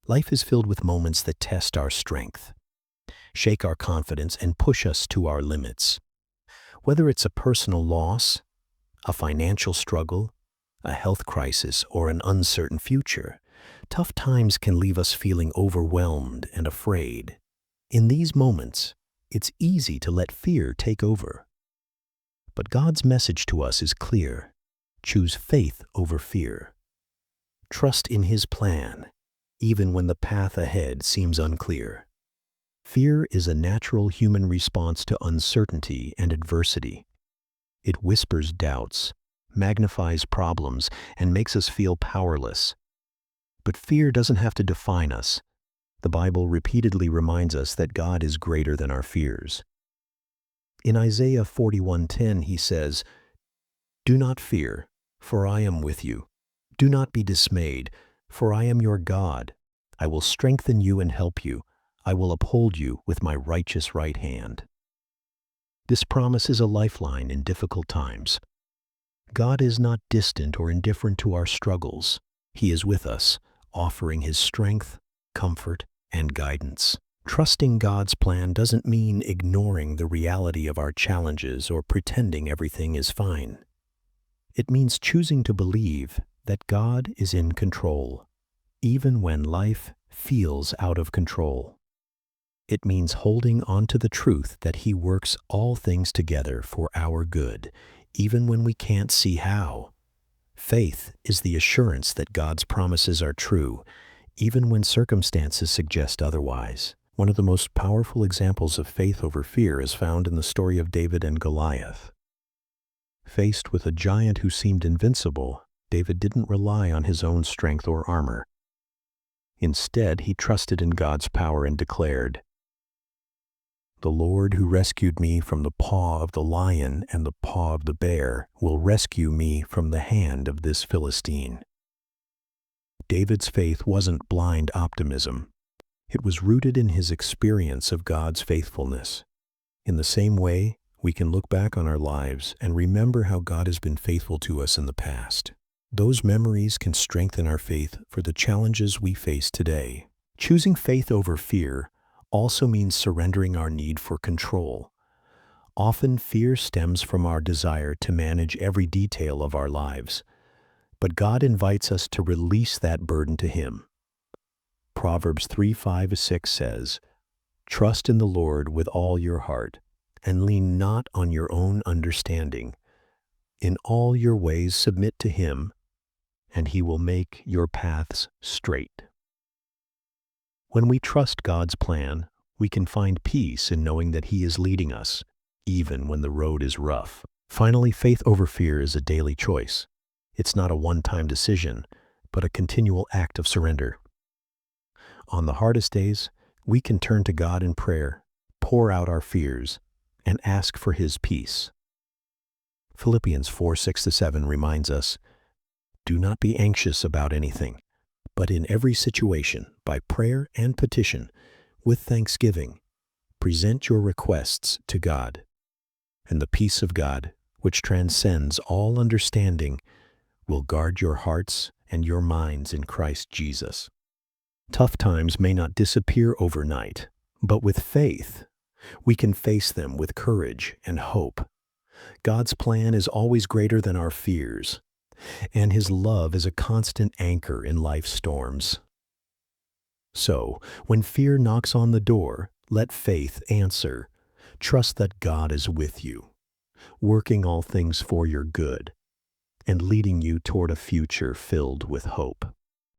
Life is filled with moments that test our strength, shake our confidence, and push us to our limits. Whether it's a personal loss, a financial struggle, a health crisis, or an uncertain future, tough times can leave us feeling overwhelmed and afraid. In these moments, it's easy to let fear take over. But God's message to us is clear. Choose faith over fear. Trust in His plan, even when the path ahead seems unclear. Fear is a natural human response to uncertainty and adversity. It whispers doubts, magnifies problems, and makes us feel powerless. But fear doesn't have to define us. The Bible repeatedly reminds us that God is greater than our fears. In Isaiah 41:10, He says, "Do not fear, for I am with you. Do not be dismayed, for I am your God. I will strengthen you and help you. I will uphold you with my righteous right hand." This promise is a lifeline in difficult times. God is not distant or indifferent to our struggles. He is with us, offering His strength, comfort, and guidance. Trusting God's plan doesn't mean ignoring the reality of our challenges or pretending everything is fine. It means choosing to believe that God is in control, even when life feels out of control. It means holding on to the truth that He works all things together for our good, even when we can't see how. Faith is the assurance that God's promises are true, even when circumstances suggest otherwise. One of the most powerful examples of faith over fear is found in the story of David and Goliath. Faced with a giant who seemed invincible, David didn't rely on his own strength or armor. Instead, he trusted in God's power and declared, "The Lord who rescued me from the paw of the lion and the paw of the bear will rescue me from the hand of this Philistine." David's faith wasn't blind optimism. It was rooted in his experience of God's faithfulness. In the same way, we can look back on our lives and remember how God has been faithful to us in the past. Those memories can strengthen our faith for the challenges we face today. Choosing faith over fear also means surrendering our need for control. Often fear stems from our desire to manage every detail of our lives, but God invites us to release that burden to Him. Proverbs 3:5-6 says, "Trust in the Lord with all your heart, and lean not on your own understanding. In all your ways submit to Him, and He will make your paths straight." When we trust God's plan, we can find peace in knowing that He is leading us, even when the road is rough. Finally, faith over fear is a daily choice. It's not a one-time decision, but a continual act of surrender. On the hardest days, we can turn to God in prayer, pour out our fears, and ask for His peace. Philippians 4:6-7 reminds us, "Do not be anxious about anything, but in every situation, by prayer and petition, with thanksgiving, present your requests to God. And the peace of God, which transcends all understanding, will guard your hearts and your minds in Christ Jesus." Tough times may not disappear overnight, but with faith, we can face them with courage and hope. God's plan is always greater than our fears, and His love is a constant anchor in life's storms. So, when fear knocks on the door, let faith answer. Trust that God is with you, working all things for your good, and leading you toward a future filled with hope.